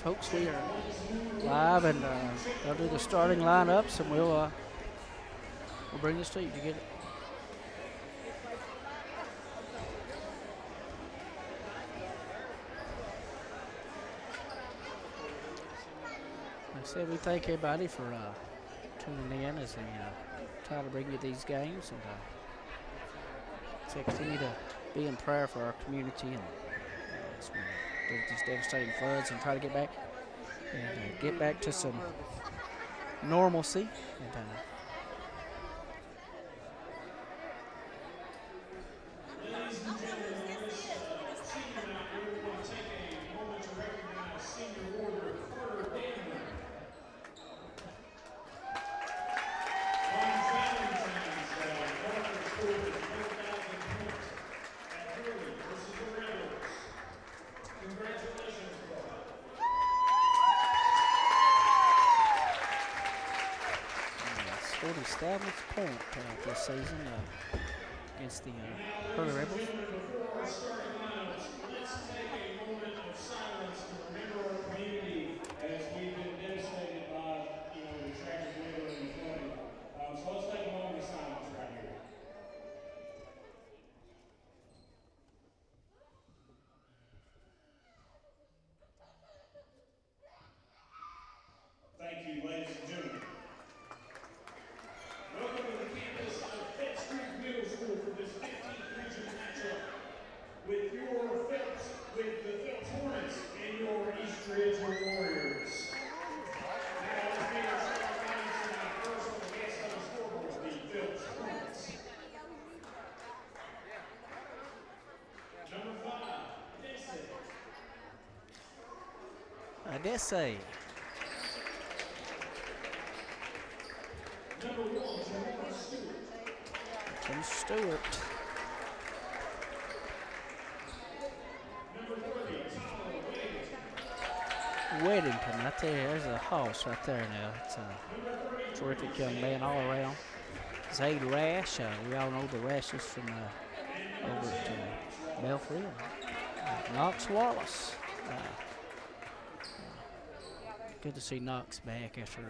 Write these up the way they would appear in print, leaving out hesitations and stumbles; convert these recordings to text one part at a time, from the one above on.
folks, we are live, and they'll do the starting lineups, and we'll bring this to you to get it. Like I said, we thank everybody for tuning in as we try to bring you these games, and so continue to be in prayer for our community and as we deal with these devastating floods and try to get back to some normalcy. And scored his 7th point this season against the Hurley Rebels. Thank you, ladies and gentlemen. Welcome to the campus of Phelps Middle School for this 15th region matchup with the Phelps Hornets and your East Ridge Warriors. Now, let's meet our starting lineups tonight. First on the guest on the scoreboard, the Phelps Hornets. Number 5, Dessay. Number 1, Tim Stewart. Number 30, Weddington, right there. There's a house right there now. It's a terrific young man all around. Zay Rash. We all know the Rashes from over at Belfry. Knox Wallace. Good to see Knox back after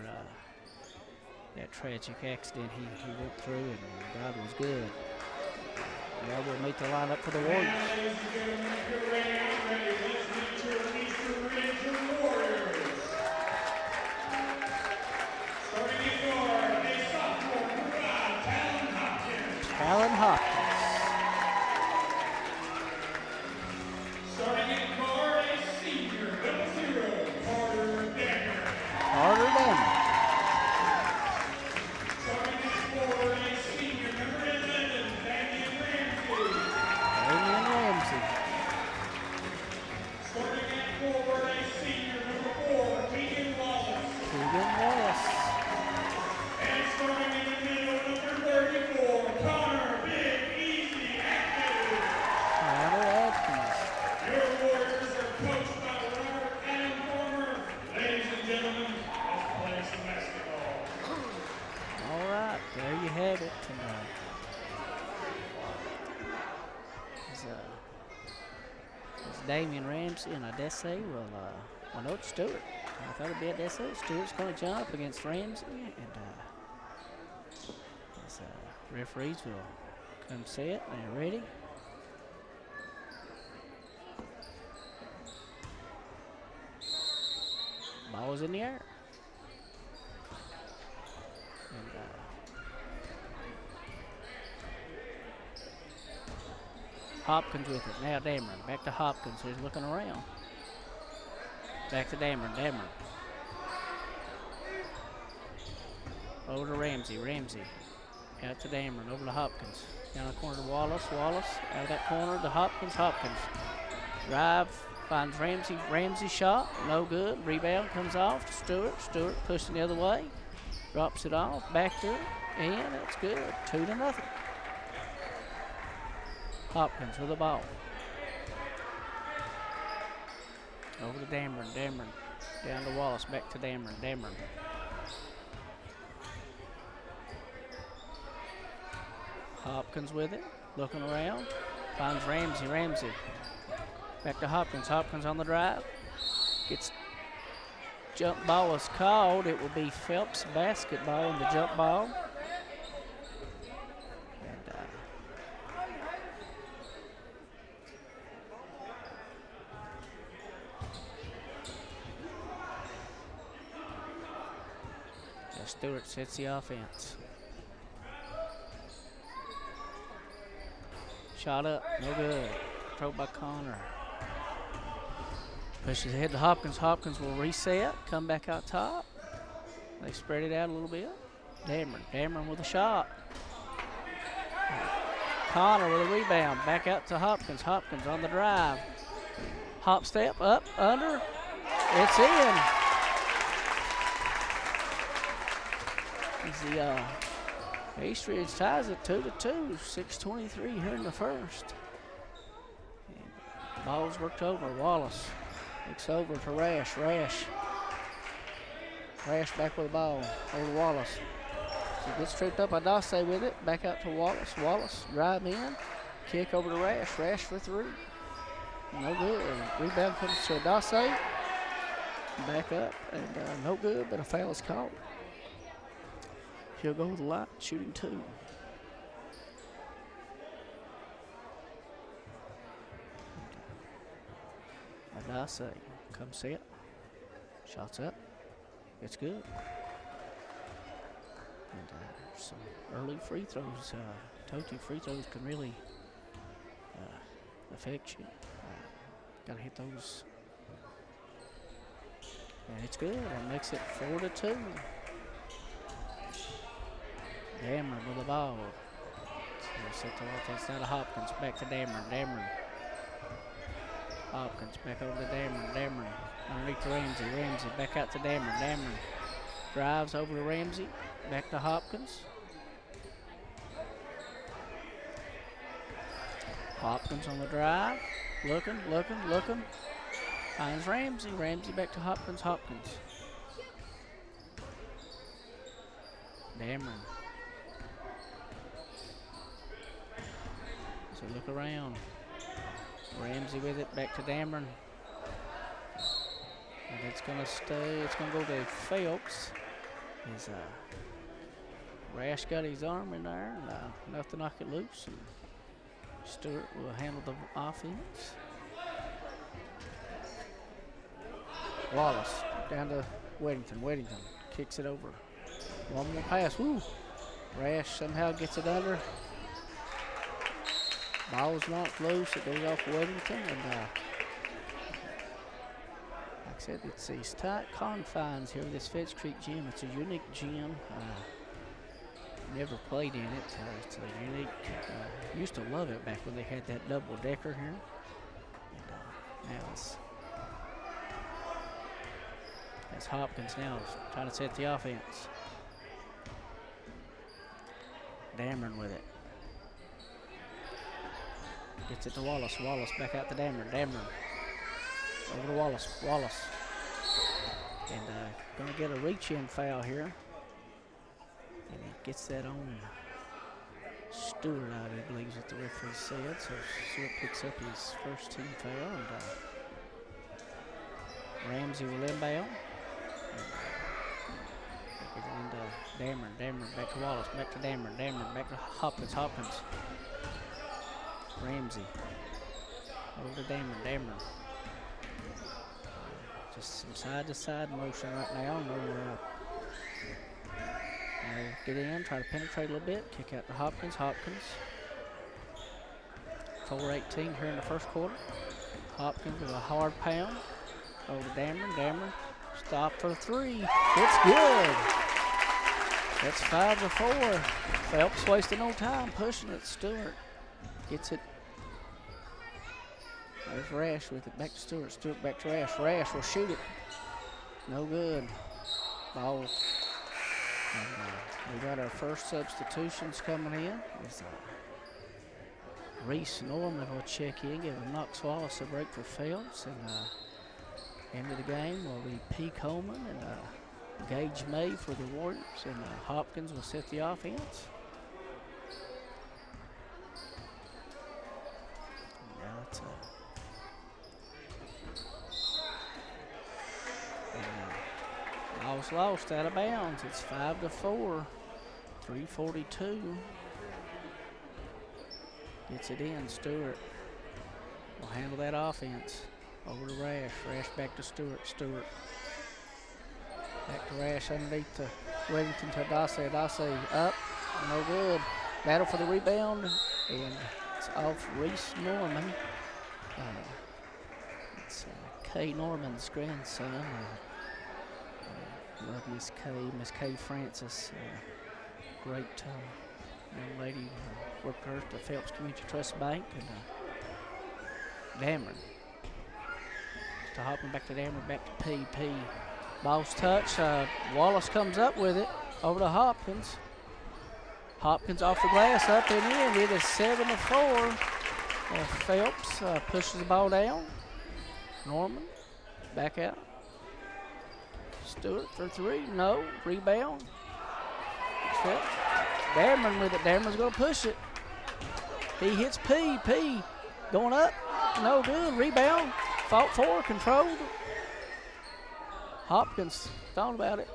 that tragic accident he went through, and God was good. Now we'll meet the lineup for the Warriors. ladies and gentlemen, if you're ready, I'm ready. Let's meet your Eastern Region Warriors. Starting at guard, a sophomore, number 5, Talon Hopkins. Talon Hopkins. Starting at guard, a senior, number 0, Carter Decker. Carter Damon. Starting at forward, a senior, number 11, Damian Ramsey. Damian Ramsey. Starting at forward, a senior, number 4, Keegan Wallace. Keegan Wallace. And starting in the middle, number 34, Connor Big Easy Atkins. Connor Atkins. Your Warriors are coached by Robert Adam Farmer. Ladies and gentlemen, let's play some basketball. All right, there you have it. And, it's Damian Ramsey and Dessay. Well, no, it's Stewart. I thought it'd be a Dessay. Stewart's going to jump against Ramsey, and referees will come set. They're ready. Ball is in the air. And, Hopkins with it. Now Dameron. Back to Hopkins, who's looking around. Back to Dameron. Dameron. Over to Ramsey. Ramsey. Out to Dameron. Over to Hopkins. Down the corner to Wallace. Wallace. Out of that corner to Hopkins. Hopkins. Drive. Finds Ramsey. Ramsey shot. No good. Rebound comes off to Stewart. Stewart pushing the other way. Drops it off. Back to it. And it's good. 2-0. Hopkins with the ball. Over to Dameron. Dameron. Down to Wallace. Back to Dameron. Dameron. Hopkins with it. Looking around. Finds Ramsey. Ramsey. Back to Hopkins. Hopkins on the drive. Gets jump ball is called, it will be Phelps basketball in the jump ball. And Stewart sets the offense. Shot up, no good. Throw by Connor. Pushes ahead to Hopkins. Hopkins will reset, come back out top. They spread it out a little bit. Dameron with a shot. Connor with a rebound. Back out to Hopkins. Hopkins on the drive. Hop step, up, under. It's in. East Ridge ties it 2-2. 6:23 here in the first. And ball's worked over. Wallace looks over to Rash. Rash back with the ball. Over to Wallace. He gets tripped up by Dassey with it. Back out to Wallace. Wallace drive in. Kick over to Rash. Rash for three. No good. Rebound comes to Dassey. Back up. And no good, but a foul is called. He'll go with the line, shooting two. Dassey comes set. Shots up. It's good. And some early free throws. Told you free throws can really affect you. Got to hit those. And it's good. That makes it 4-2. Dameron with the ball. So set the offense down to Hopkins. Back to Dameron. Hopkins back over to Dameron. Underneath to Ramsey. Ramsey back out to Dameron. Dameron drives over to Ramsey. Back to Hopkins. Hopkins on the drive. Looking. Finds Ramsey. Ramsey back to Hopkins. Dameron. So look around. Ramsey with it, back to Dameron. And it's going to stay, it's going to go to Phelps. His Rash got his arm in there, and enough to knock it loose. And Stewart will handle the offense. Wallace down to Weddington. Weddington kicks it over. One more pass. Woo! Rash somehow gets it under. Ball's knocked loose. It goes off Weddington. And like I said, it's these tight confines here at this Feds Creek gym. It's a unique gym. Never played in it. It's a unique. Used to love it back when they had that double decker here. And now it's Hopkins now trying to set the offense. Dameron with it. Gets it to Wallace. Wallace back out to Dameron. Over to Wallace. And going to get a reach-in foul here. And he gets that on Stewart, I believe is what the referee said. So Stewart picks up his first team foul. And Ramsey will inbound. Get it into Dameron. Back to Wallace. Back to Dameron. Back to Hopkins. Ramsey. Over to Dameron. Just some side-to-side motion right now. Get in, try to penetrate a little bit. Kick out to Hopkins. 4:18 here in the first quarter. Hopkins with a hard pound. Over to Dameron. Stop for the three. It's good. That's 5-4. Phelps wasting no time pushing it. Stewart gets it. There's Rash with it. Back to Stewart. Stewart back to Rash. Rash will shoot it. No good. Ball. We got our first substitutions coming in. Reese Norman will check in, give Knox Wallace a break for Phelps. And end of the game will be P. Coleman and Gage May for the Warriors. And Hopkins will set the offense. Now it's Ball's lost out of bounds. It's 5-4. 3:42. Gets it in. Stewart will handle that offense. Over to Rash. Rash back to Stewart. Stewart. Back to Rash underneath to Weddington to Dassey. Dassey up. No good. Battle for the rebound. And it's off Reese Norman. It's Kay Norman's grandson. Love Miss Kay Francis. Great young lady. Worked her at the Phelps Community Trust Bank. And Dameron. To Hopkins, back to Dameron, back to P. Ball's touch. Wallace comes up with it. Over to Hopkins. Hopkins off the glass, up and in. It is 7-4. Phelps pushes the ball down. Norman, back out. Stewart for three. No. Rebound. Dameron with it. Dameron's going to push it. He hits P. P going up. No good. Rebound. Fought for. Controlled. Hopkins thought about it.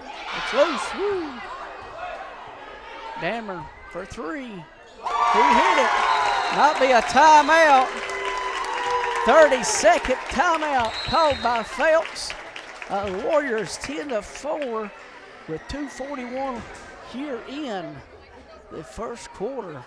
It's loose. Woo. Dameron for three. He hit it. Might be a timeout. 30-second timeout called by Phelps. Warriors 10-4 with 2:41 here in the first quarter.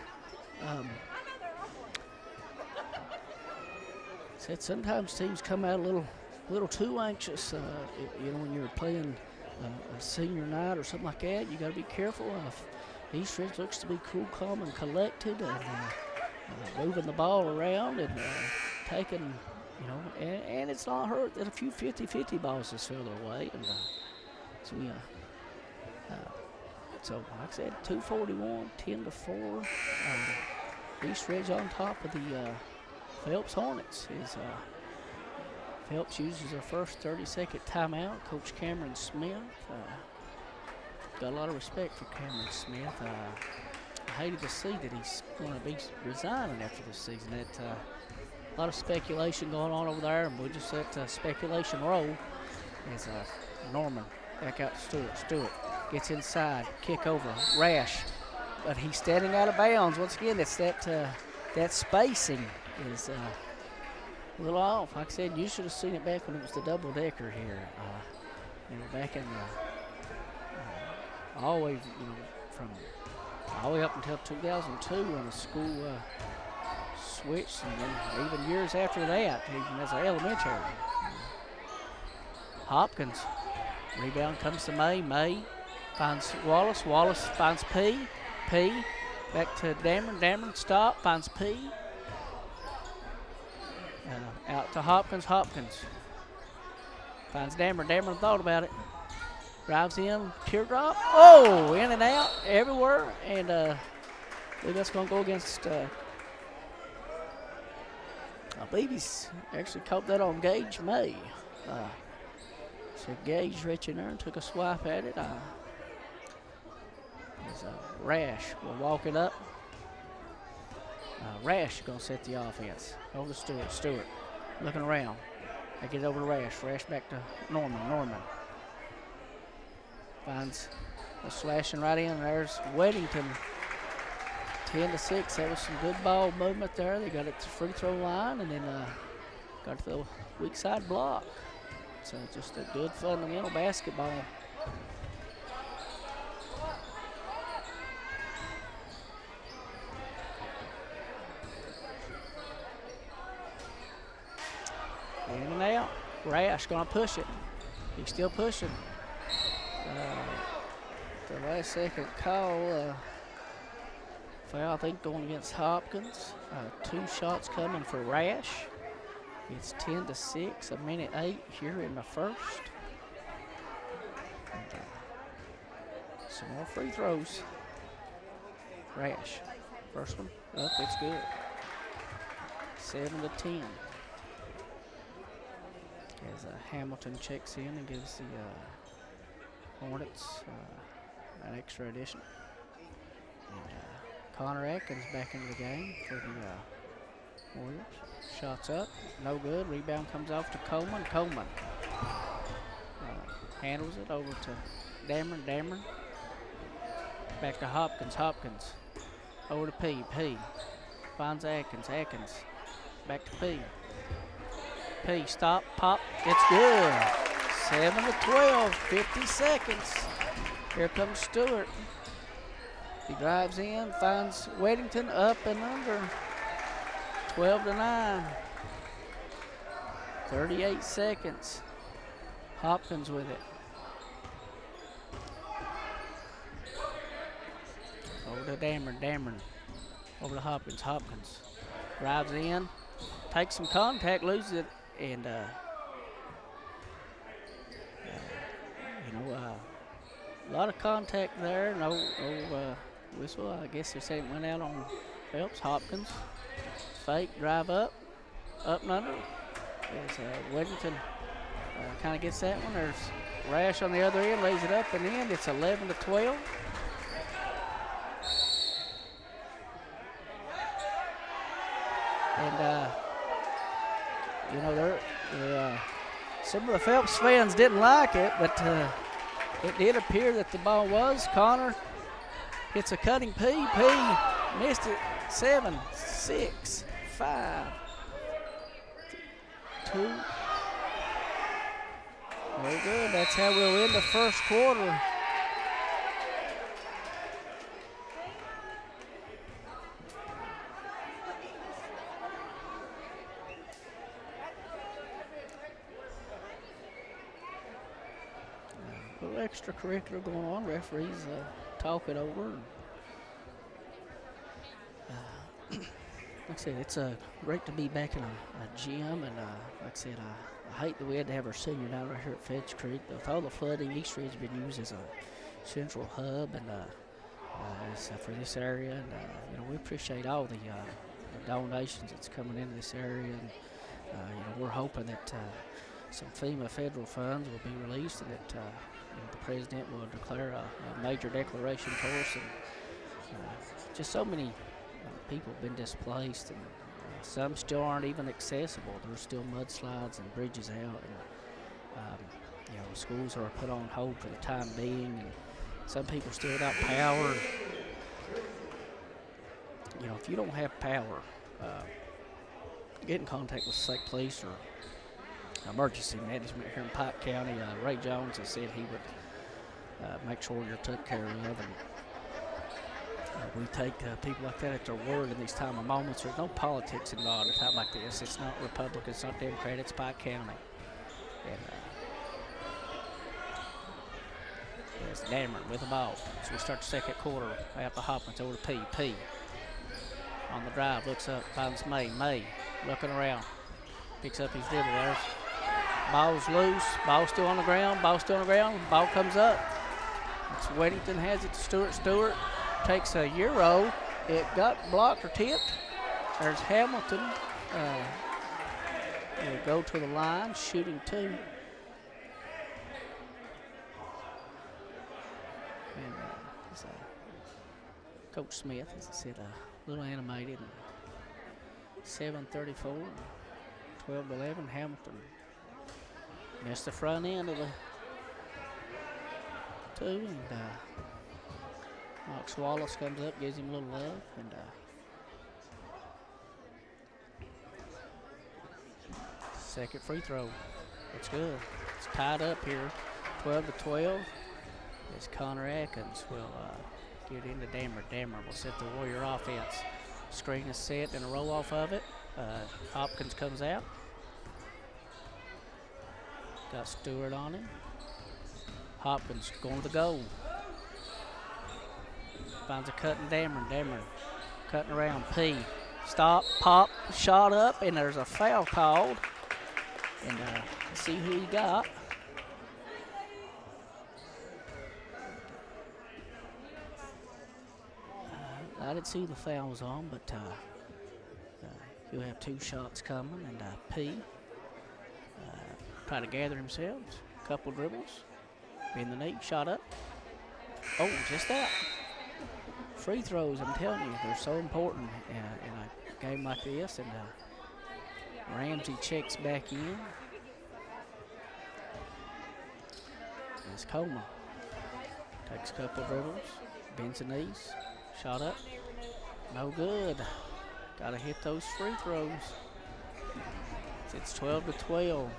Said sometimes teams come out a little too anxious. When you're playing a senior night or something like that, you got to be careful. East Ridge looks to be cool, calm, and collected, and moving the ball around and taking. And it's not hurt that a few 50-50 balls just fell their way. And so like I said, 2:41, 10-4. East Ridge on top of the Phelps Hornets. Phelps uses their first 30-second timeout. Coach Cameron Smith. Got a lot of respect for Cameron Smith. I hated to see that he's going to be resigning after this season. A lot of speculation going on over there, and we'll just let speculation roll. As Norman back out to Stewart. Stewart gets inside, kick over, Rash, but he's standing out of bounds. Once again, it's that spacing is a little off. Like I said, you should have seen it back when it was the double-decker here. Back in all the way, from all the way up until 2002 when the school switched, and then even years after that, even as an elementary. Hopkins, rebound comes to May. May finds Wallace. Wallace finds P. P back to Dameron. Dameron stop, finds P. Out to Hopkins. Hopkins finds Dameron. Dameron thought about it. Drives in, teardrop. Oh, in and out, everywhere. And I believe that's going to go against, I believe he's actually caught that on Gage May. So Gage reached in there and took a swipe at it. Rash will walk it up. Rash going to set the offense. Over to Stewart. Stewart looking around. They get it over to Rash. Rash back to Norman. Norman finds a slashing right in. There's Weddington. 10-6. That was some good ball movement there. They got it to the free throw line and then got to the weak side block. So just a good fundamental basketball. In and out. Rash gonna push it. He's still pushing. The last second call. Foul, I think, going against Hopkins. 2 shots coming for Rash. It's 10-6, a minute 8 here in the first. And, some more free throws. Rash, first one up, it's good. 7-10. As Hamilton checks in and gives the Hornets an extra addition. And, Connor Atkins back into the game for the Warriors. Shots up, no good. Rebound comes off to Coleman. Coleman handles it over to Dameron. Back to Hopkins. Over to P. Finds Atkins. Back to P. Stop, pop. It's good. 7-12, 50 seconds. Here comes Stewart. He drives in, finds Weddington up and under. 12-9. 38 seconds. Hopkins with it. Over to Dameron. Over to Hopkins. Drives in, takes some contact, loses it, and a lot of contact there. No whistle. I guess they say it went out on Phelps. Hopkins fake drive up and under. As Weddington kind of gets that one. There's Rash on the other end, lays it up and in. It's 11-12. And some of the Phelps fans didn't like it, but it did appear that the ball was. Connor hits a cutting P. Missed it. 7, 6, 5, 2. Very good. That's how we'll end the first quarter. A little extracurricular going on. Referees talk it over. Like I said, it's great to be back in a gym, and like I said, I hate that we had to have our senior night right here at Fetch Creek. With all the flooding, East Ridge has been used as a central hub and for this area, and we appreciate all the donations that's coming into this area, and we're hoping that some FEMA federal funds will be released, and that the president will declare a major declaration for us. And just so many people have been displaced, and some still aren't even accessible. There's still mudslides and bridges out, and schools are put on hold for the time being, and some people still without power. If you don't have power, get in contact with state police or emergency management here in Pike County. Ray Jones has said he would make sure you're taken care of, and we take people like that at their word in these time of moments. There's no politics involved in a time like this. It's not Republican, it's not Democrat, it's Pike County. And there's Dameron with the ball. So we start the second quarter out to Hopkins over to P. On the drive, looks up, finds May looking around, picks up his dribble. There's ball's loose, ball's still on the ground, ball comes up. It's Weddington has it to Stewart. Takes a Euro. It got blocked or tipped. There's Hamilton. Will go to the line, shooting 2. And Coach Smith, as I said, a little animated. 7:34, 12-11. Hamilton missed the front end of the 2, and Knox Wallace comes up, gives him a little love, and second free throw. It's good. It's tied up here, 12-12. As Connor Atkins will get into Dameron. Dameron will set the Warrior offense. Screen is set and a roll off of it. Hopkins comes out. Got Stewart on him. Hopkins going to the goal. Finds a cutting Dameron. Dameron cutting around P. Stop, pop, shot up, and there's a foul called. And let's see who he got. I didn't see the foul was on, but he'll have 2 shots coming. And P try to gather himself. A couple dribbles. In the knee, shot up. Oh, just that. Free throws, I'm telling you, they're so important in a game like this. And Ramsey checks back in. is Coleman. Takes a couple dribbles, bends the knees, shot up, no good. Got to hit those free throws. It's 12 to 12.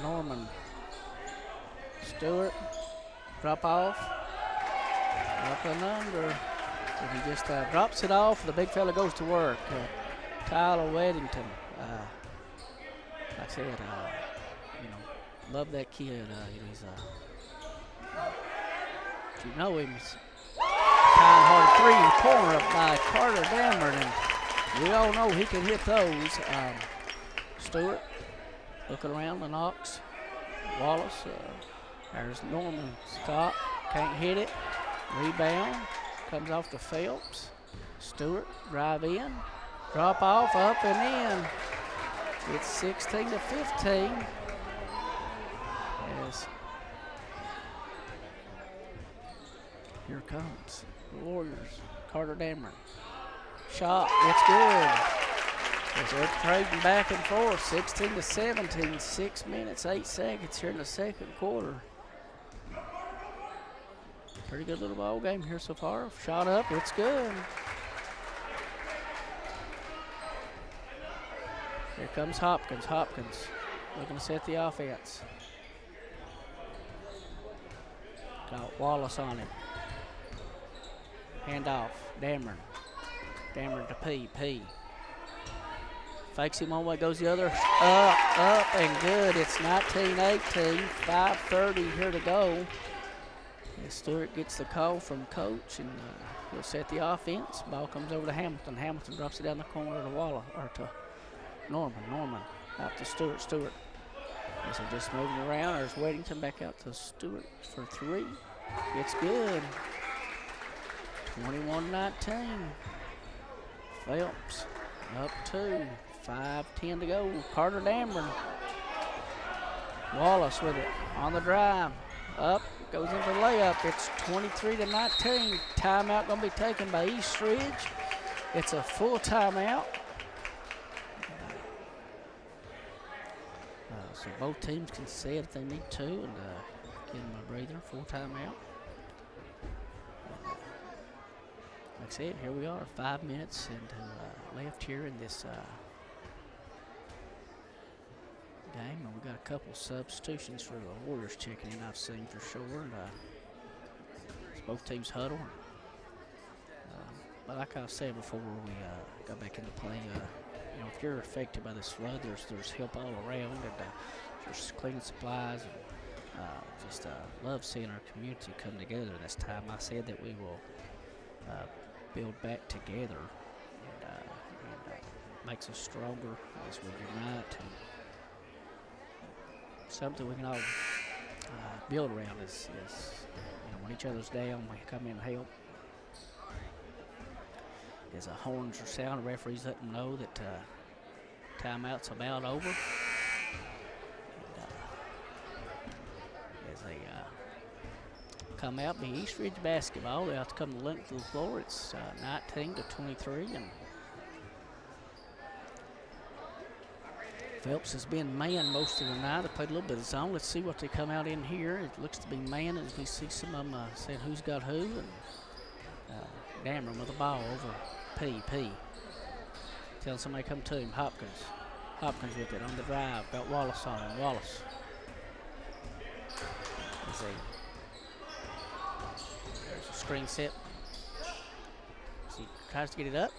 Norman. Stewart, drop off, up and under. If he just drops it off, the big fella goes to work. Tyler Weddington. Like I said, love that kid. He's if you know him, he's kind-hearted three-pointer up by Carter Dameron, and we all know he can hit those. Stewart looking around, Lennox, Wallace. There's Norman Scott, can't hit it. Rebound, comes off to Phelps. Stewart, drive in, drop off, up and in. It's 16 to 15. As here comes the Warriors. Carter Dameron. Shot, it's good. As they're trading back and forth, 16 to 17, 6 minutes, 8 seconds here in the second quarter. Pretty good little ball game here so far. Shot up, it's good. Here comes Hopkins. Hopkins looking to set the offense. Got Wallace on him. Hand off, Dameron. Dameron to P. Fakes him one way, goes the other. Up, and good. It's 19-18, 5:30 here to go. And Stewart gets the call from coach, and he'll set the offense. Ball comes over to Hamilton. Hamilton drops it down the corner to Wallace, or to Norman. Norman out to Stewart. Stewart. As they're just moving around, there's Weddington back out to Stewart for three. It's good. 21-19. Phelps up 2. 5:10 to go. Carter Dameron. Wallace with it on the drive. Up, goes into the layup. It's 23 to 19. Timeout going to be taken by Eastridge. It's a full timeout. So both teams can say it if they need to, and give them a breather. Full timeout. Like I said, here we are, 5 minutes and left here in this game, and we got a couple substitutions for the Warriors checking in. I've seen for sure, and both teams huddle. But like I said before we got back into play, if you're affected by this flood, there's help all around, and there's cleaning supplies. And, just love seeing our community come together this time. I said that we will build back together, and makes us stronger as we unite. And something we can all build around is when each other's down, we come in and help. As horns are sounding, referees let them know that timeout's about over. And, as they come out, be Eastridge basketball. They have to come the length of the floor. It's 19 to 23, and Phelps has been man most of the night. They played a little bit of zone. Let's see what they come out in here. It looks to be man as we see some of them saying who's got who. And Dameron with the ball over P. Telling somebody to come to him. Hopkins with it on the drive. Got Wallace on him. Wallace. There's a screen set. He tries to get it up.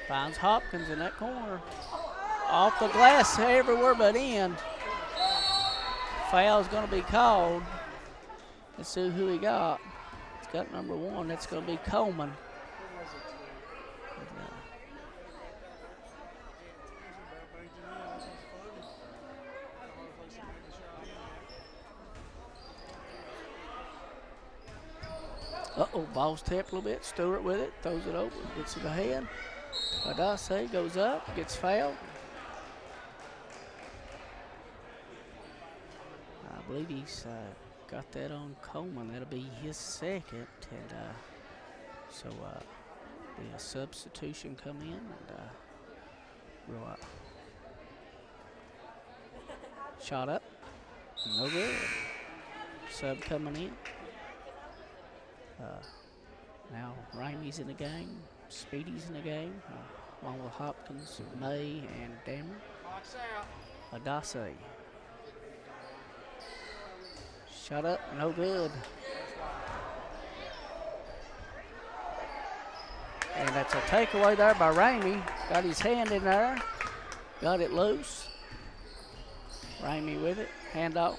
Finds Hopkins in that corner. Off the glass everywhere but in. Foul's going to be called. Let's see who he got. He's got number 1. That's going to be Coleman. Ball's tapped a little bit. Stewart with it. Throws it over. Gets it ahead. Adase goes up. Gets fouled. I believe he's got that on Coleman. That'll be his second. And so be a substitution come in. And we'll Shot up. No good. Sub coming in. Now Ramey's in the game. Speedy's in the game. Along with Hopkins, May, and Damon. Adase. Shot up. No good. And that's a takeaway there by Ramey. Got his hand in there. Got it loose. Ramey with it. Handoff.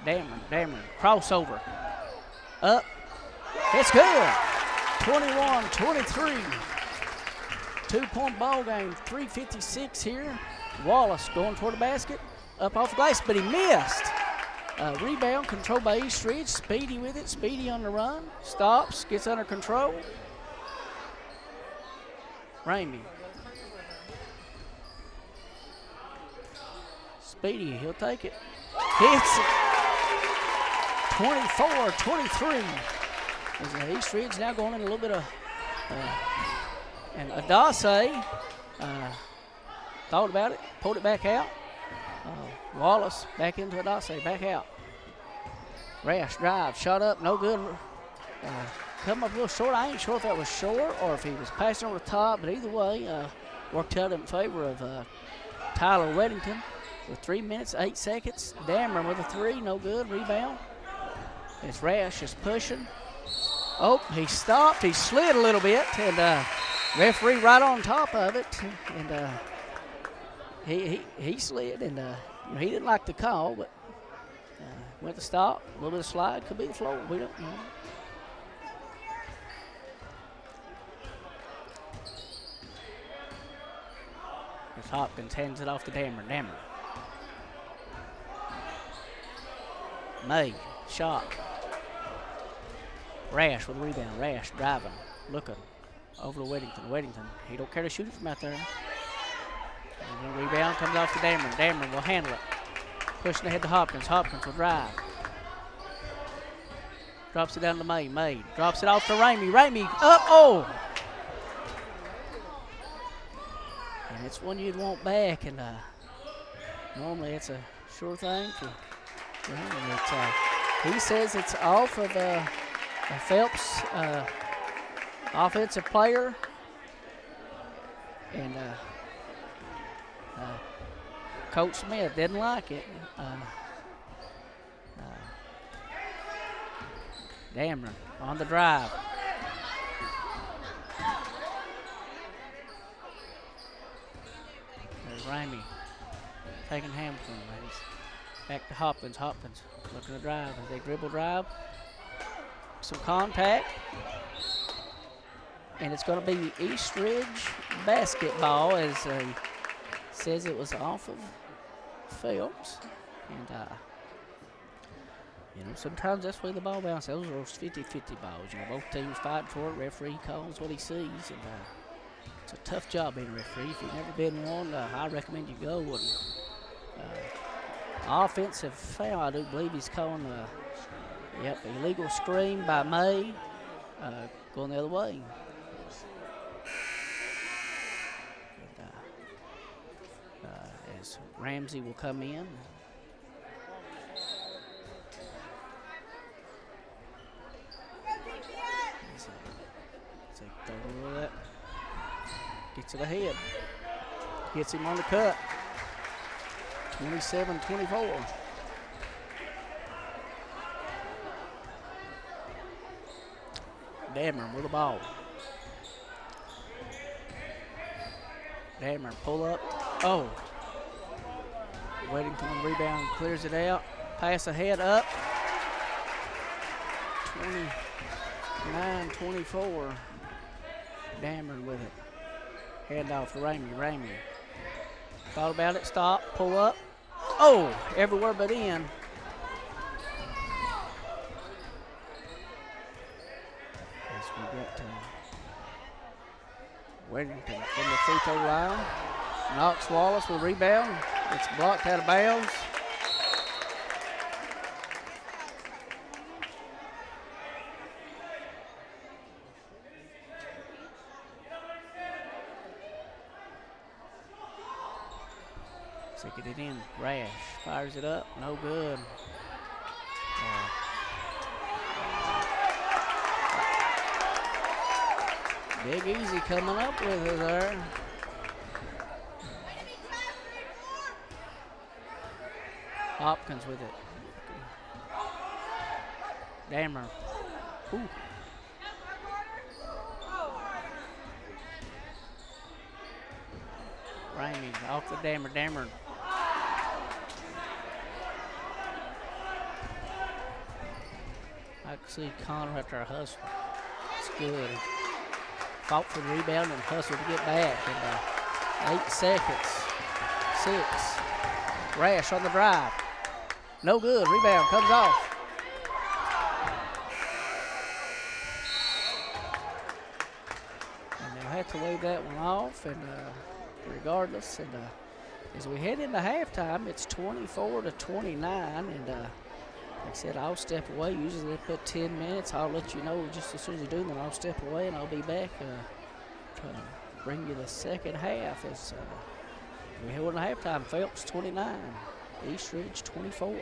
Dameron. Crossover. Up. It's good. 21-23. 2-point ball game. 3:56 here. Wallace going toward the basket. Up off the glass, but he missed. Rebound controlled by Eastridge. Speedy with it. Speedy on the run. Stops. Gets under control. Ramey. Speedy, he'll take it. Hits it. 24-23. As Eastridge now going in a little bit of, and Adase thought about it, pulled it back out. Wallace back into Adase, back out. Rash drive, shot up, no good. Come up a little short. I ain't sure if that was short or if he was passing over the top, but either way, worked out in favor of Tyler Weddington with 3 minutes, 8 seconds. Dameron with a three, no good. Rebound. It's Rash just pushing. Oh, he stopped. He slid a little bit, and referee right on top of it, and he slid, and he didn't like the call, but went to stop. A little bit of slide, could be the floor. We don't know. As Hopkins hands it off to Dameron. May, shot. Rash with the rebound. Rash driving, looking over to Weddington. He don't care to shoot it from out there. And the rebound comes off to Dameron. Dameron will handle it. Pushing ahead to Hopkins. Hopkins will drive. Drops it down to May. May drops it off to Ramey. Ramey up. Oh! And it's one you'd want back. And normally it's a sure thing for him. He says it's off of a Phelps offensive player. And Coach Smith didn't like it. Dameron on the drive. There's Ramey taking Hamilton. Back to Hopkins. Hopkins looking to drive as they dribble drive. Some contact. And it's going to be Eastridge basketball, as says it was off of Phelps. And, sometimes that's where the ball bounces. Those are 50-50 balls. Both teams fight for it. Referee calls what he sees. And it's a tough job being a referee. If you've never been one, I recommend you go. And, offensive foul, I do believe he's calling illegal screen by May, going the other way. As Ramsey will come in. Gets it ahead. Hits him on the cut. 27-24. Dameron with the ball. Dameron pull up. Oh. Weddington on the rebound, clears it out. Pass ahead up. 29-24. Dameron with it. Hand off to Ramey. Thought about it, stop, pull up. Oh, everywhere but in. As we get to Weddington from the free throw line. Knox Wallace will rebound. It's blocked out of bounds. Taking it in. Rash fires it up. No good. Big Easy coming up with it there. Hopkins with it. Dammer. Ooh. Ramey off the Dammer. Dammer. I can see Connor right there hustling. It's good. Fought for the rebound and hustled to get back. And 8 seconds. 6. Rash on the drive. No good. Rebound comes off. And they'll have to wave that one off. And regardless, and as we head into halftime, it's 24-29. And like I said, I'll step away. Usually they put 10 minutes. I'll let you know just as soon as they do, then I'll step away and I'll be back trying to bring you the second half. As we head into halftime, Phelps 29, East Ridge 24.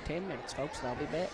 10 minutes, folks, and I'll be back.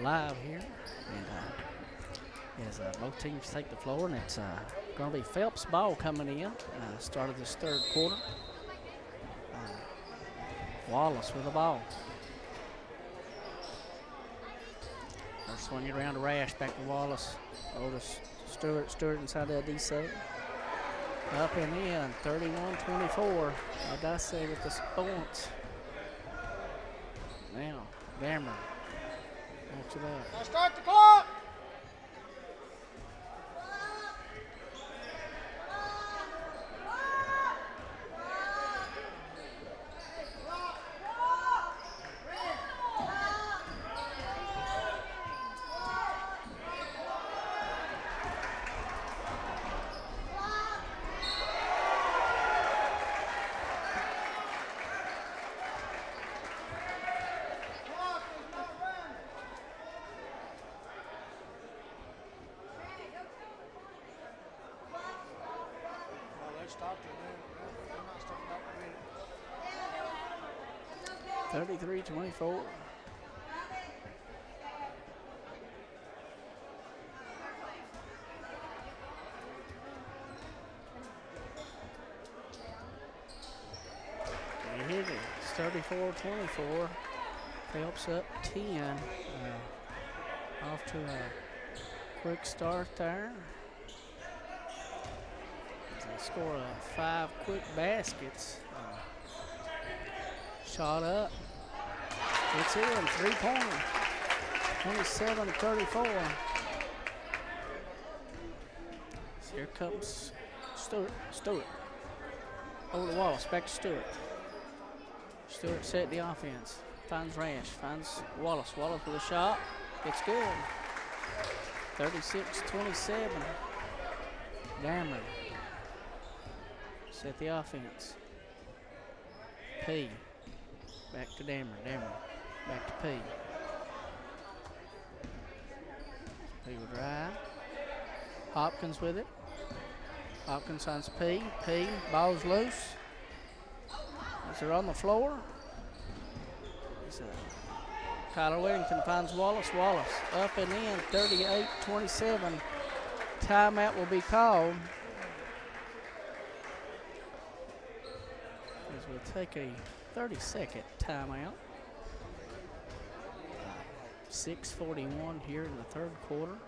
live here. And as both teams take the floor, and it's going to be Phelps ball coming in. Start of this third quarter. Wallace with the ball. They're swinging around to Rash, back to Wallace. Over to Stewart inside that DC. Up and in, 31-24. Adase with the points. Now, Gammer. Watch it up. Now start the clock. Stopped it, man. They're not stopping up the minute. 33-24. They hit it. It's 34-24. Phelps up 10. Off to a quick start there. They score 5 quick baskets. Shot up. It's in. 3-pointer. 27-34. So here comes Stewart. Over to Wallace. Back to Stewart. Stewart set the offense. Finds Rash. Finds Wallace. Wallace with a shot. It's good. 36-27. Dammer. Set the offense. P. Back to Dammer. Dammer. Back to P. P will drive. Hopkins with it. Hopkins finds P. P. Ball's loose. As they're on the floor. Tyler Whittington finds Wallace. Wallace up and in. 38-27. Timeout will be called. We'll take a 30-second timeout. 6:41 here in the third quarter.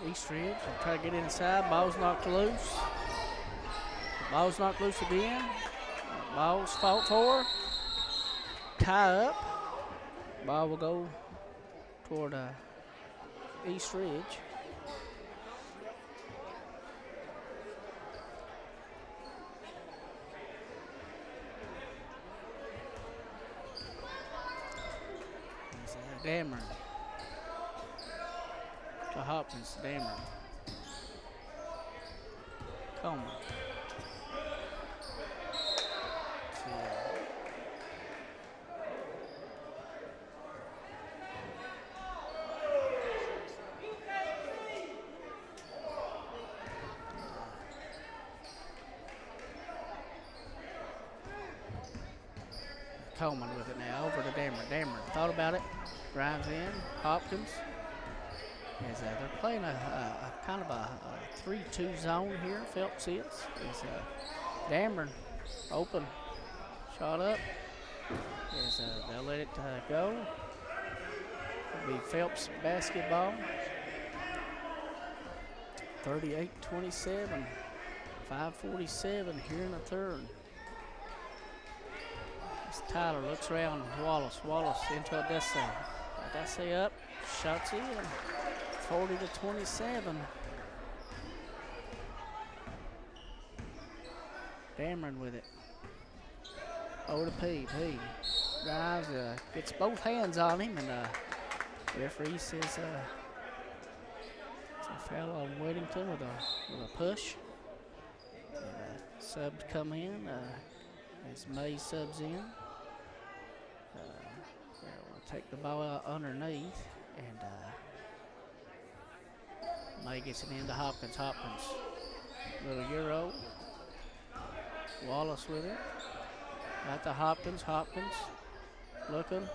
East Ridge will try to get inside. Ball's knocked loose. Ball's knocked loose again. Ball's fought for. Tie up. Ball will go toward East Ridge. Dammer. To Hopkins, Dammer. Coleman. Coleman with it now, over to Dammer. Dammer thought about it, drives in, Hopkins. As they're playing a kind of a 3-2 zone here, Phelps is. Dameron open, shot up. As they'll let it go. It'll be Phelps basketball. 38-27. 5:47 here in the third. As Tyler looks around, Wallace into Odessa. Odessa up, shots in. 40-27. Dameron with it. Over to P. Drives, gets both hands on him, and referee says it's a foul on Weddington with a push. And, subs come in as May subs in. We'll take the ball out underneath, and May gets it into Hopkins. Little Euro. Wallace with it. Out to Hopkins. Looking.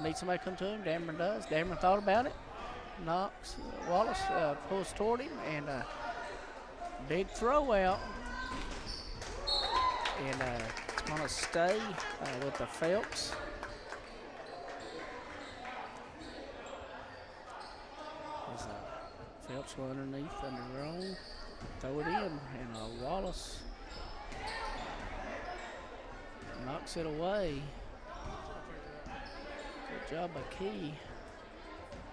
Needs somebody to come to him. Dameron does. Dameron thought about it. Knocks. Wallace pulls toward him, and big throw out. And it's going to stay with the Phelps. As Phelps will underneath, under their own. Throw it in, and Wallace knocks it away. Good job by Key.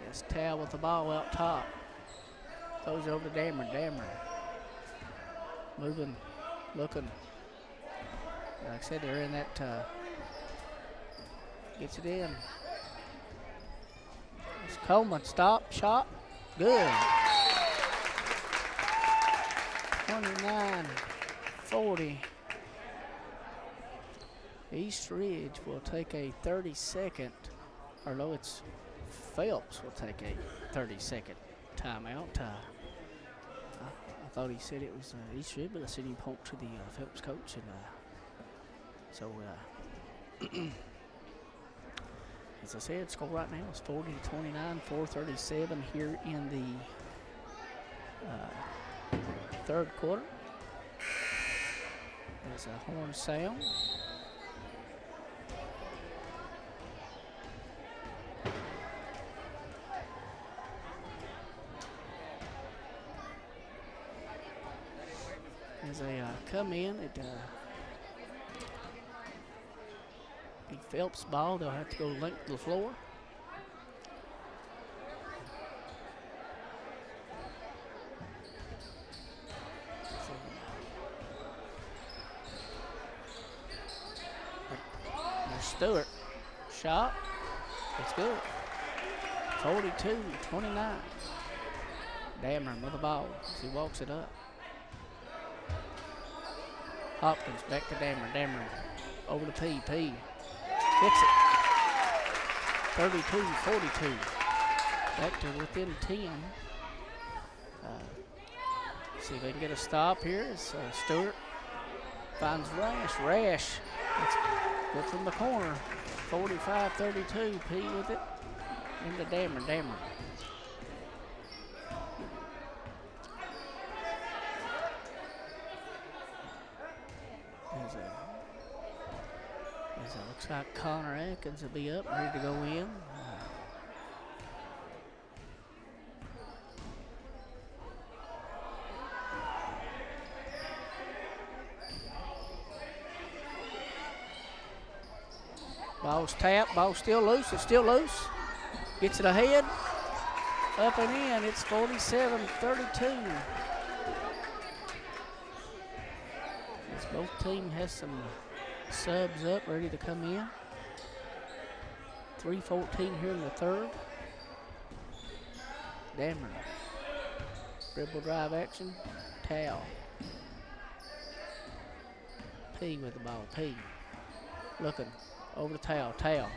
It's Tal with the ball out top. Throws it over to Dameron. Moving, looking. Like I said, they're in that, gets it in. It's Coleman, stop, shot, good. 29-40. East Ridge will take a 30-second, or no, it's Phelps will take a 30-second timeout. I thought he said it was East Ridge, but I said he pointed to the Phelps coach, and so as I said, score right now is 40-29, 4:37 here in the third quarter. There's a horn sound. As they come in, it be Phelps ball. They'll have to go length of the floor. There's Stewart. Shot. It's good. 42-29. Dameron with the ball as he walks it up. Hopkins back to Dameron. Over to P. Hits it. 32-42. Back to within 10. See if they can get a stop here. It's Stewart. Finds Rash. It's good from the corner. 45-32. P with it. Into Dameron. Looks like Connor Atkins will be up, ready to go in. Ball's tapped, ball's still loose, it's still loose. Gets it ahead, up and in, it's 47-32. As both teams has some subs up, ready to come in. 3:14 here in the third. Dameron. Dribble drive action. Tal. P with the ball. P. Looking over to Tal.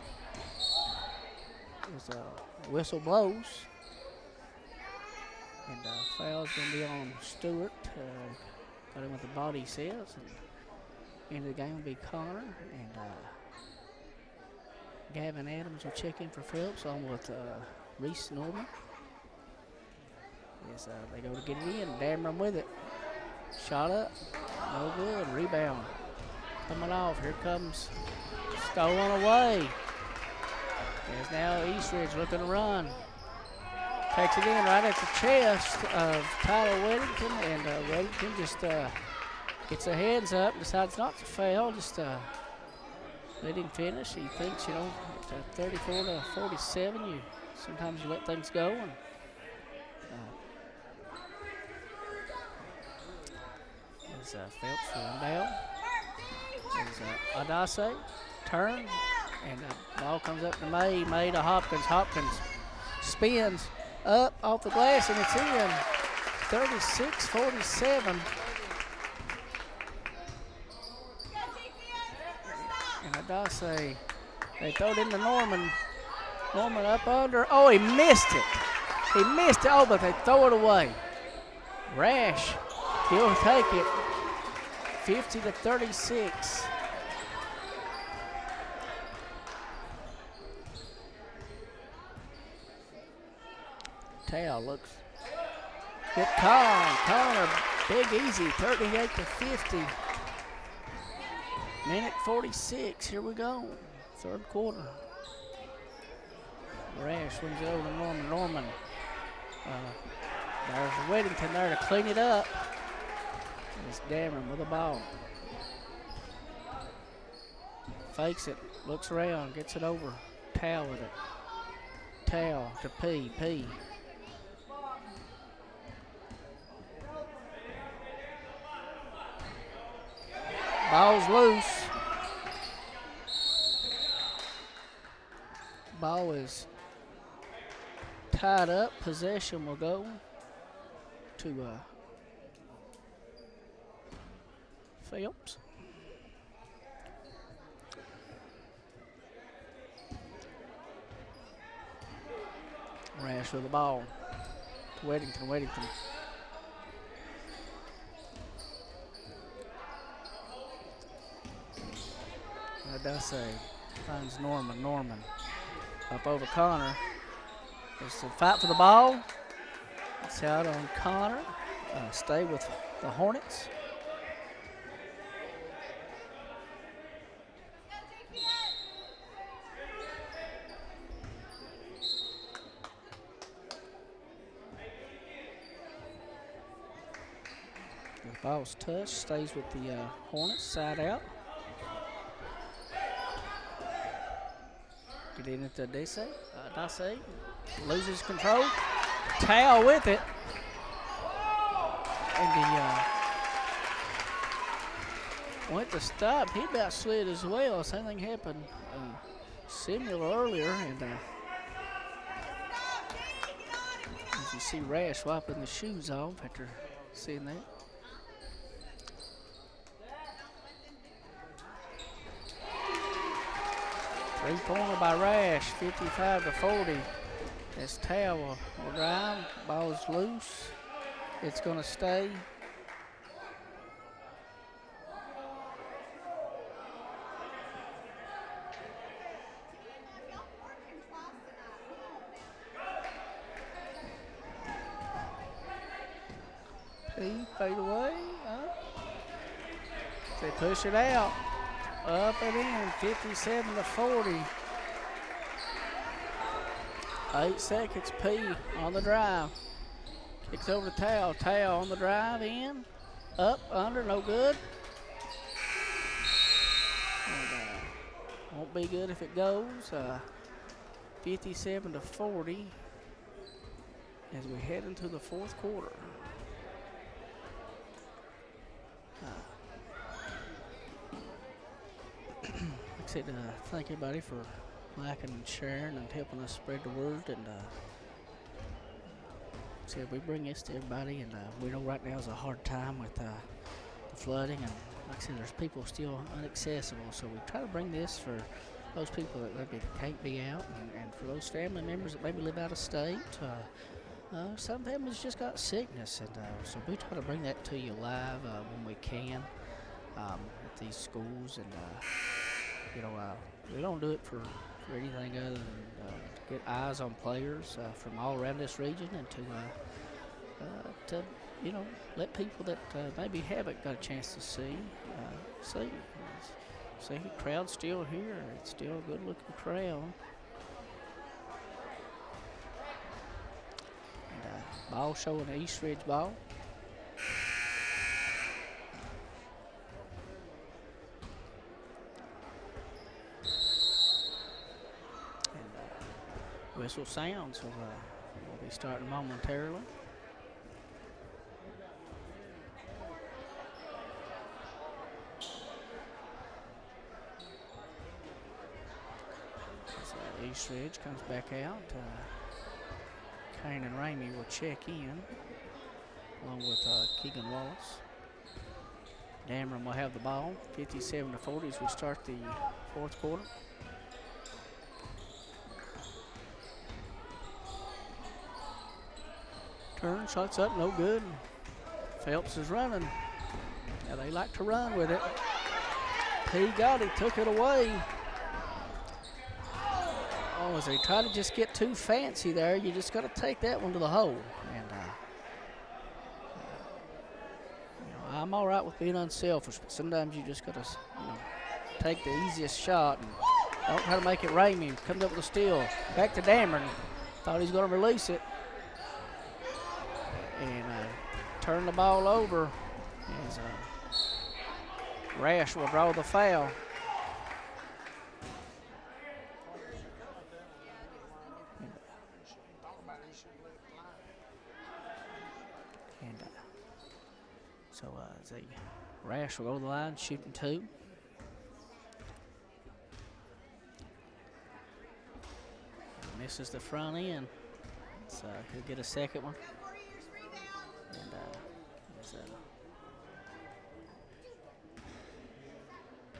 As whistle blows. And foul's going to be on Stewart. Got him with the body says. Into the game will be Connor, and Gavin Adams will check in for Phelps, along with Reese Norman. Yes, they go to get it in. Dameron with it. Shot up. No good. Rebound. Coming off. Here comes stolen away. There's now East Ridge looking to run. Takes it in right at the chest of Tyler Weddington, and Weddington just gets the hands up, decides not to foul, just let him finish. He thinks, at 34 to 47, sometimes you let things go. And as Phelps will inbound, as Adase turn, and the ball comes up to May to Hopkins. Hopkins spins up off the glass, and it's in. 36-47. And Adase, they throw it into Norman. Norman up under. Oh, he missed it. He missed it. Oh, but they throw it away. Rash, he'll take it. 50 to 36. Tao looks. Good call. Connor, big easy. 38 to 50. Minute 46. Here we go. Third quarter. Rash wins it over to Norman. Norman. There's Weddington there to clean it up. It's Dameron with the ball. Fakes it. Looks around. Gets it over. Tao with it. Tao to P. Ball's loose. Ball is tied up. Possession will go to Phelps. Rash with the ball. Weddington. Adase finds Norman. Up over Connor. It's a fight for the ball. It's out on Connor. Stay with the Hornets. The ball's touched. Stays with the Hornets. Side out. Get in at Adase. Adase loses control. Tao with it. And he went to stop. He about slid as well. Same thing happened similar earlier. And as you see Rash wiping the shoes off after seeing that. Three-pointer by Rash, 55 to 40. As Tao will drive, ball is loose. It's going to stay. Fade away. They push it out. Up and in, 57 to 40. 8 seconds, P on the drive. Kicks over to Tao. Tao on the drive, in. Up, under, no good. And, won't be good if it goes. 57 to 40 as we head into the fourth quarter. Like I said, thank everybody for liking and sharing and helping us spread the word. And said we bring this to everybody, and we know right now is a hard time with the flooding, and like I said, there's people still inaccessible. So we try to bring this for those people that maybe can't be out, and for those family members that maybe live out of state. Some families just got sickness, and so we try to bring that to you live when we can at these schools. And we don't do it for anything other than to get eyes on players from all around this region, and to let people that maybe haven't got a chance to see. See the crowd's still here. It's still a good-looking crowd. Ball showing the East Ridge ball. And whistle sounds, so we'll be starting momentarily. East Ridge comes back out. Kane and Ramey will check in, along with Keegan Wallace. Dameron will have the ball, 57-40 as we start the fourth quarter. Turn, shots up, no good. Phelps is running. Now they like to run with it. He got it, took it away. Oh, as they try to just get too fancy there, you just got to take that one to the hole. And I'm all right with being unselfish, but sometimes you just got to, take the easiest shot and don't try to make it Ramey. Comes up with a steal. Back to Dameron. Thought he's going to release it. And turn the ball over as Rash will draw the foul. And so Rash will go to the line, shooting 2. Misses the front end, so he'll get a second one. And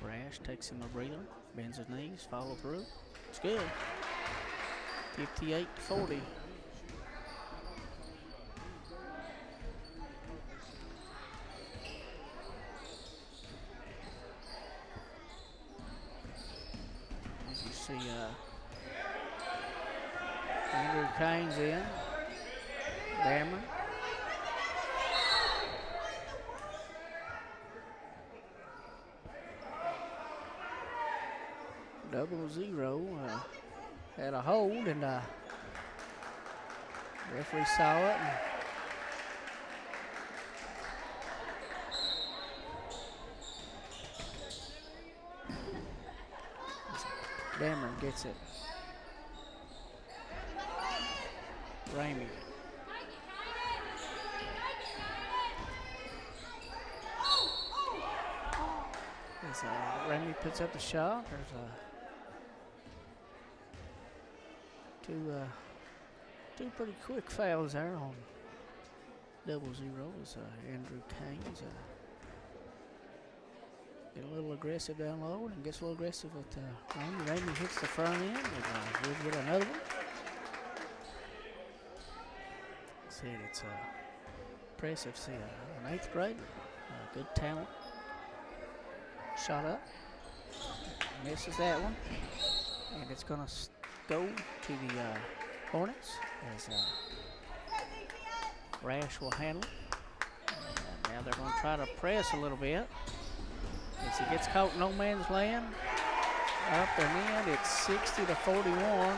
Rash takes him a breather, bends his knees, follow through. It's good. 58-40. As you see, Andrew Kane's in. Dameron. .00 had a hold, and referee saw it. Dameron gets it. Ramey. As Ramey puts up the shot, there's two pretty quick fouls there on 00 as Andrew Kane's get a little aggressive down low and gets a little aggressive with Ramey. Ramey hits the front end, and we'll get another one. Said it's impressive. See, an 8th grader, good talent. Shot up, misses that one, and it's going to go to the Hornets as Rash will handle it. And now they're going to try to press a little bit as he gets caught in no man's land. Up and in, it's 60-41.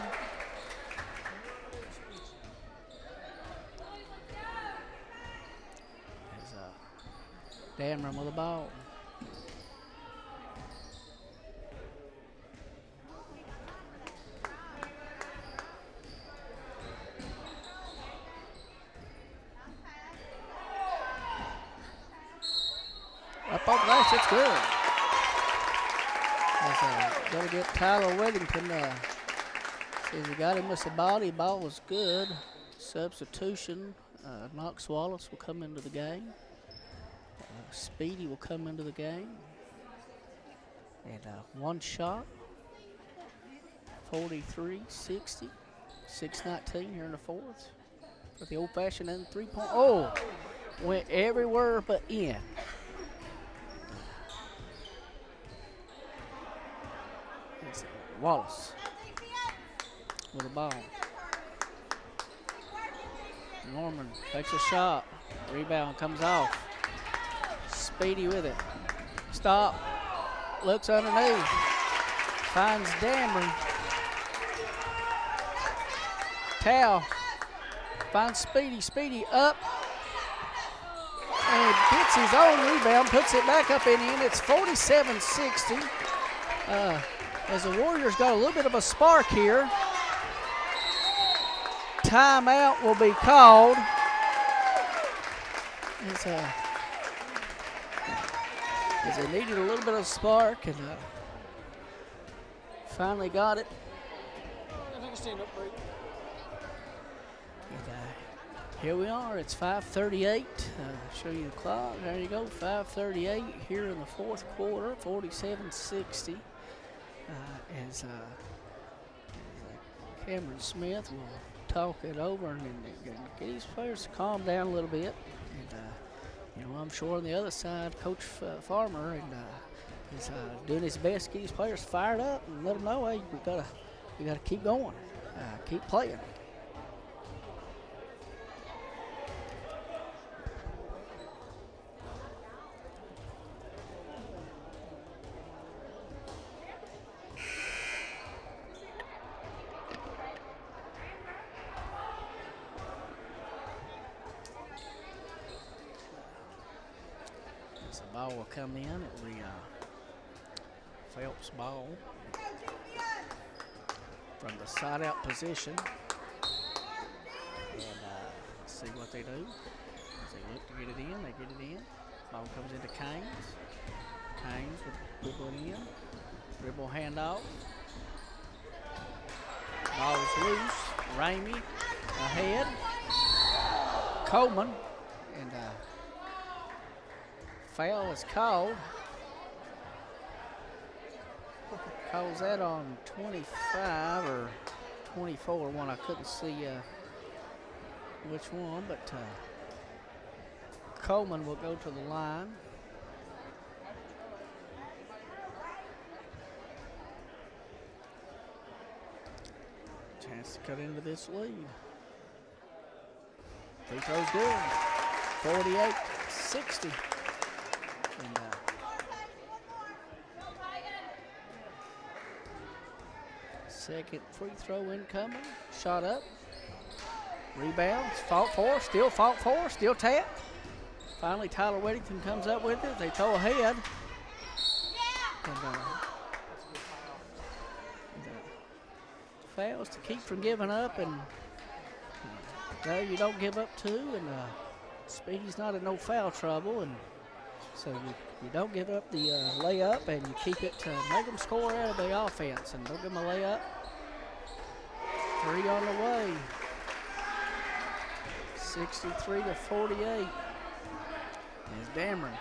Dameron with the ball. Up off the glass, it's good. Got to get Tyler Weddington. Says he got him with the body. Ball was good. Substitution. Knox Wallace will come into the game. Speedy will come into the game. And one shot. 43-60. 6:19 here in the fourth. For the old-fashioned and 3-point. Oh! Went everywhere but in. Wallace with the ball. Norman takes a shot. Rebound comes off. Speedy with it. Stop. Looks underneath. Finds Dameron. Towel. Finds Speedy. Speedy up. And gets his own rebound, puts it back up and in. It's 47-60. As the Warriors got a little bit of a spark here. Timeout will be called. As they needed a little bit of spark and finally got it. Here we are. It's 5:38. Show you the clock. There you go. 5:38 here in the fourth quarter. 47-60. As Cameron Smith will talk it over and get these players to calm down a little bit. And I'm sure on the other side, Coach Farmer is doing his best to get these players fired up and let them know, hey, we gotta keep going, keep playing. Ball will come in. It will be Phelps ball from the side out position. And see what they do. As they look to get it in, they get it in. Ball comes into Canes. Canes will dribble it in. Dribble handoff. Ball's loose. Ramey ahead. Coleman. And foul is called. Calls that on 25 or 24, one I couldn't see which one, but Coleman will go to the line. Chance to cut into this lead. Free throw's good. 48-60. And second free throw incoming. Shot up. Rebounds. Fought for. Still fought for. Still tapped. Finally, Tyler Weddington comes up with it. They throw ahead. And fouls to keep from giving up. And there you don't give up two. And Speedy's not in no foul trouble. And so you don't give up the layup, and you keep it to make them score out of the offense. And don't give them a layup. 3 on the way. 63-48. There's Dameron.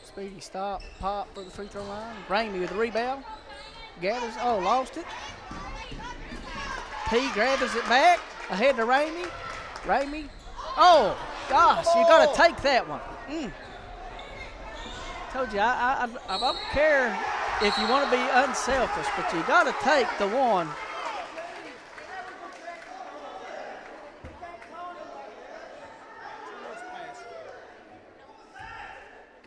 Speedy stop, pop for the free throw line. Ramey with the rebound. Gathers, lost it. P gathers it back. Ahead to Ramey. Ramey. Oh, gosh, you got to take that one. Told you, I don't care if you want to be unselfish, but you got to take the one.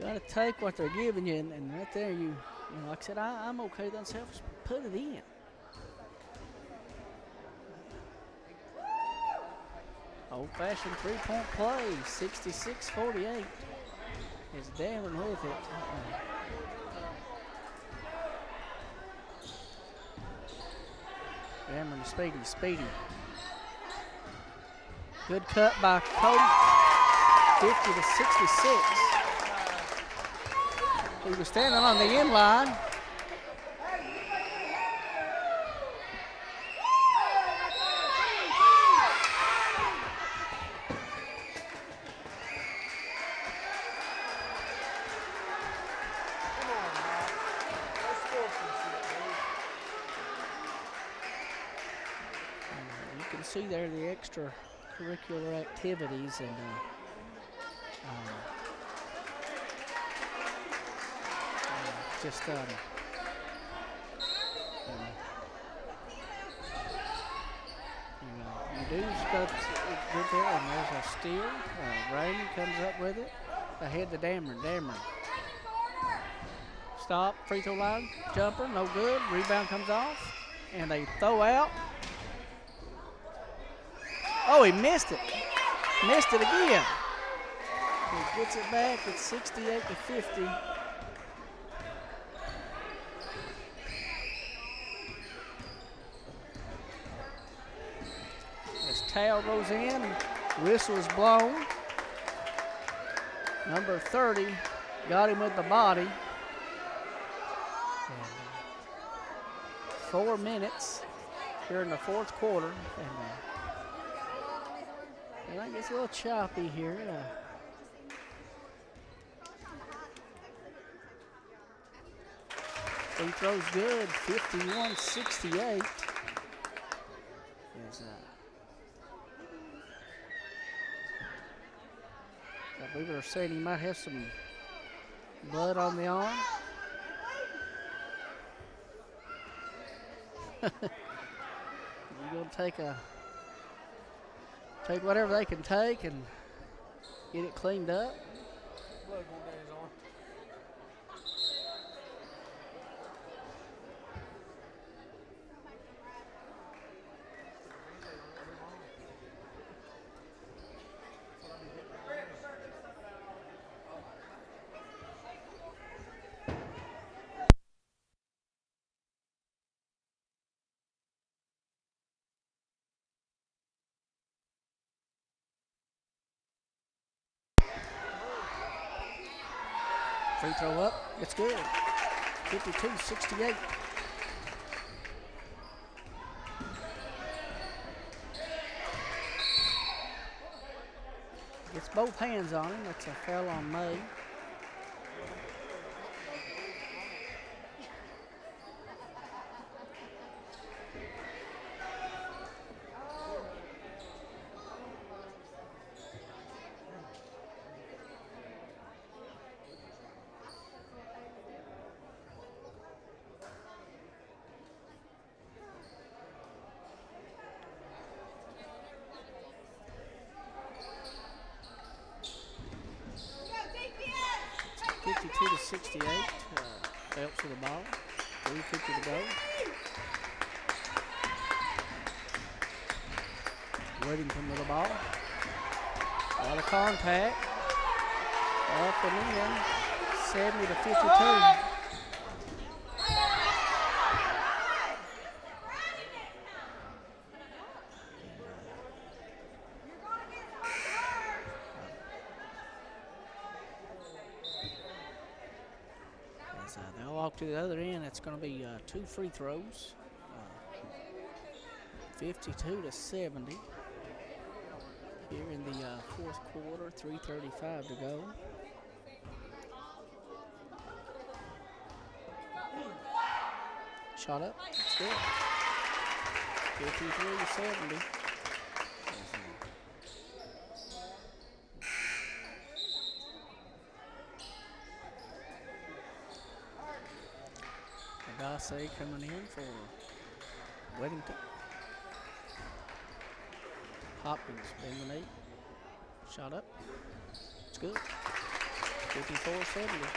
Got to take what they're giving you, and right there, you know, like I said, I'm okay with unselfish. Put it in. Old-fashioned three-point play, 66-48. It's Dameron with it. Dameron to Speedy. Speedy. Good cut by Cody. 50-66. He was standing on the end line. See there the extracurricular activities and just you do stuff good there, and there's a steal. Rainey comes up with it ahead to Dameron. Dameron stop, free throw line, jumper, no good. Rebound comes off, and they throw out. Oh, he missed it. Missed it again. He gets it back. It's 68 to 50. As tail goes in, whistle is blown. Number 30 got him with the body. And 4 minutes here in the fourth quarter. And I guess a little choppy here. Free throw's good, 51-68. I believe they're saying he might have some blood on the arm. You're going to take whatever they can take and get it cleaned up. Blood going down his arm. Free throw up, it's good. 52-68. Gets both hands on him. That's a foul on May. To 68. Phelps with the ball. 3:50 to go. Whittington with the ball. A lot of contact. Up and in. 70 to 52. They'll walk to the other end. It's going to be 2 free throws. 52 to 70. Here in the fourth quarter, 3:35 to go. Shot up. It's good. 53 to 70. Say coming in for Weddington. Hopkins bending 8. Shot up. It's good. 54-70.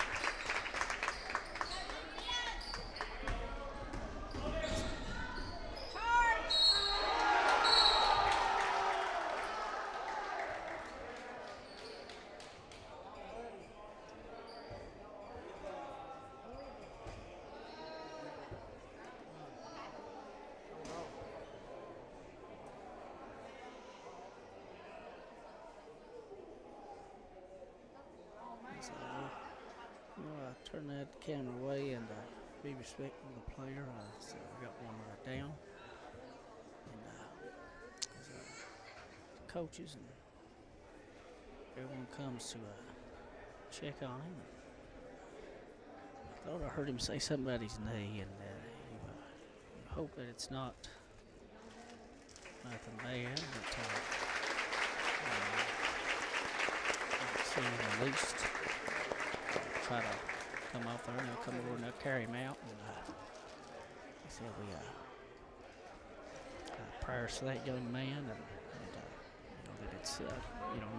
Turn that camera away and be respectful of the player. So we got one down. And coaches and everyone comes to check on him. I thought I heard him say something about his knee, and you hope that it's not nothing bad, but see him at least try to come off there and they'll come over and they'll carry him out. And he said we prayers to that young man, and that it's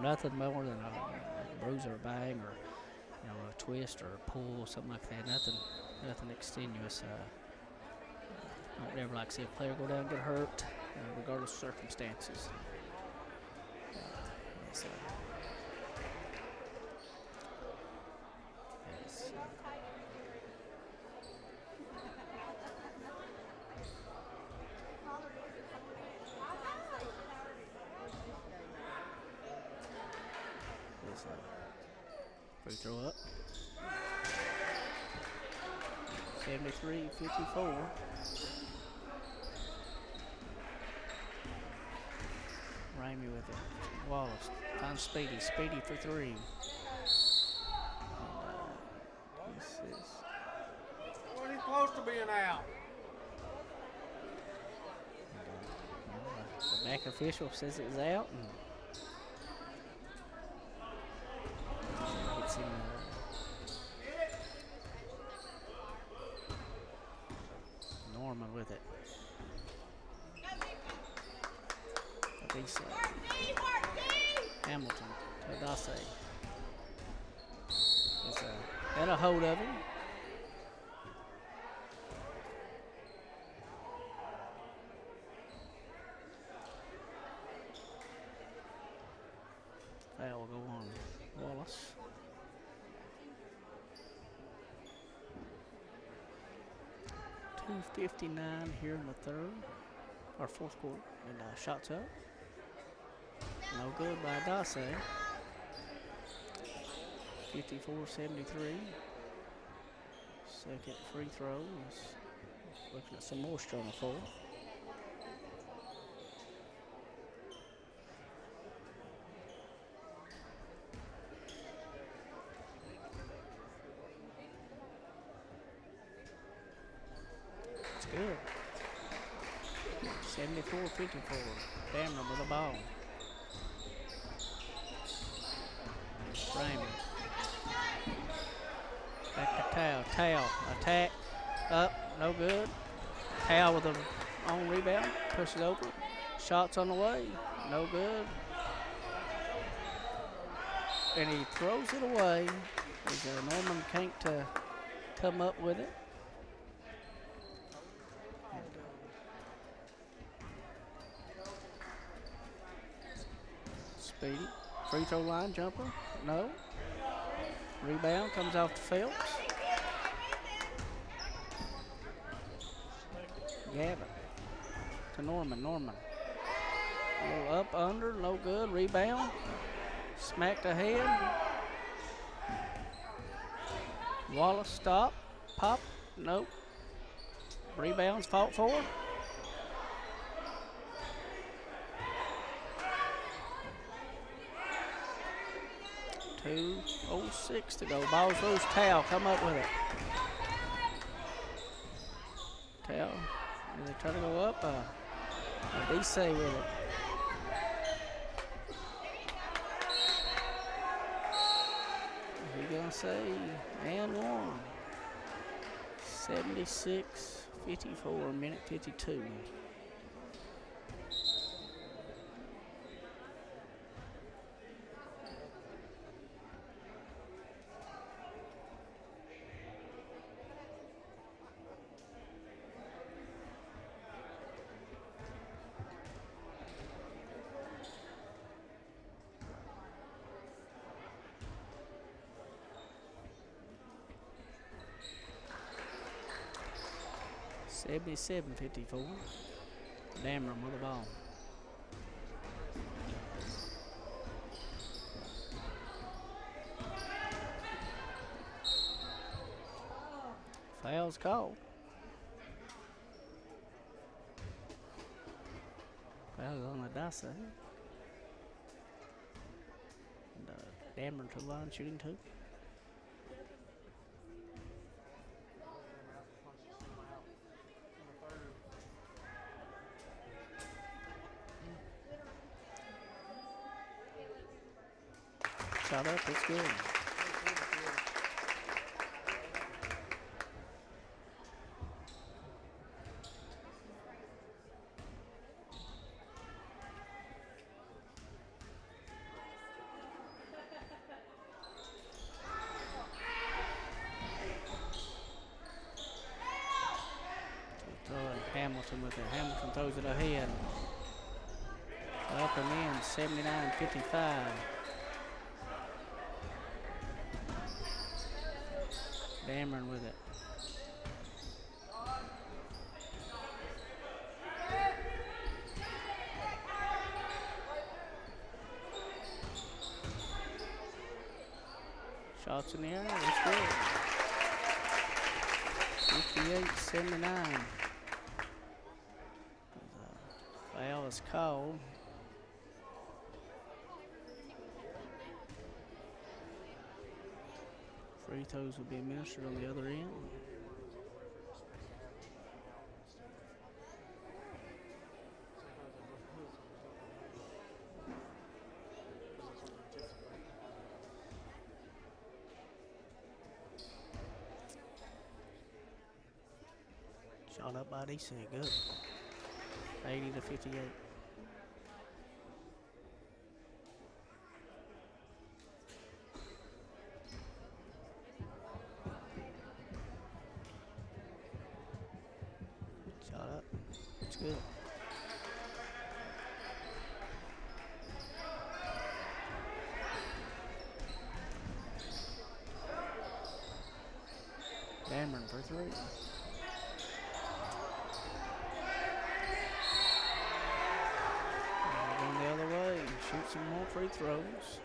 nothing more than a bruise or a bang or a twist or a pull, something like that. Nothing extenuous. I don't ever like to see a player go down and get hurt, regardless of circumstances. So, it's, free throw up. 73-54. Ramey with it. Wallace finds Speedy. Speedy for three. This is Pretty close to being out. the back official says it's out. And gets him, Norman with it. Hamilton to Dace. Got a hold of him. Foul will go on Wallace. .259 here in the third, or fourth quarter, and shots up. No good by Dace. 54-73. Second free throw is looking at some moisture on the floor. It's good. 74-54. Cameron with the ball. Raymond. Back to Tao. Tao. Attack. Up. No good. Tao with a on rebound. Pushes over. Shots on the way. No good. And he throws it away. Norman can't come up with it. Speedy. Free throw line jumper. No. Rebound comes off to Phelps. Gavin to Norman. Norman. A little up, under, no good. Rebound. Smacked ahead. Wallace stop. Pop. Nope. Rebounds fought for. .206 to go. Ball's loose. Tao come up with it. Tao. They try to go up. DC with it. He's gonna say and one. 76-54. Minute 52. .77-54. Dameron with the ball. Foul's called. Foul's on the Dace. And Dameron to the line shooting two. Shot up, it's good. Hamilton with it. Hamilton throws it ahead. Up and in, 79-55. Dameron with it. Shots in the air, that's good. 58-79. Foul is called. Free throws will be administered on the other end. Shot up by DC, good. 80-58. Shot up, it's good. Dameron for three. Going the other way, shoot some more free throws.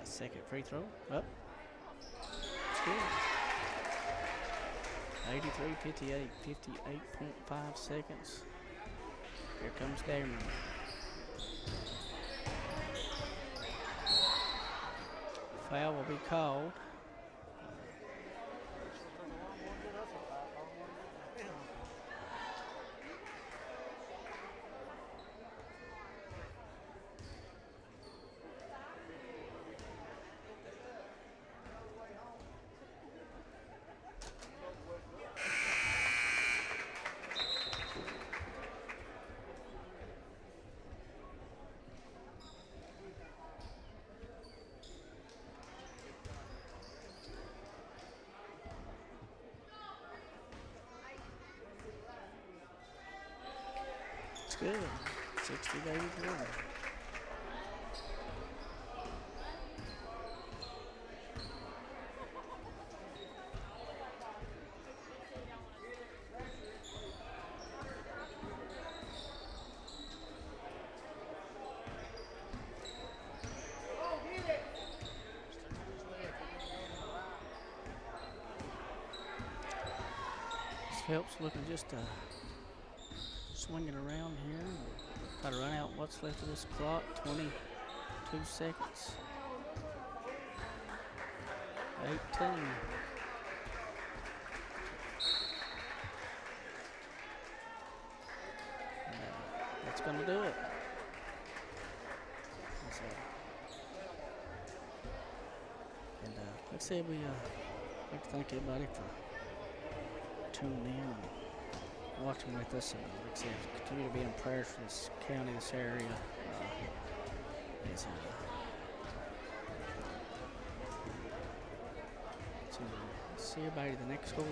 Second free throw, up. It's good. 83-58, 58.5 seconds. Here comes Dameron. Foul will be called. Good. 60-81. Phelps looking just swing it around here. Try to run out what's left of this clock. 22 seconds. 18. That's going to do it. And like I said, we like to thank everybody for tuning in and watching with us. And like I said, continue to be in prayers for this county, this area. To see everybody the next go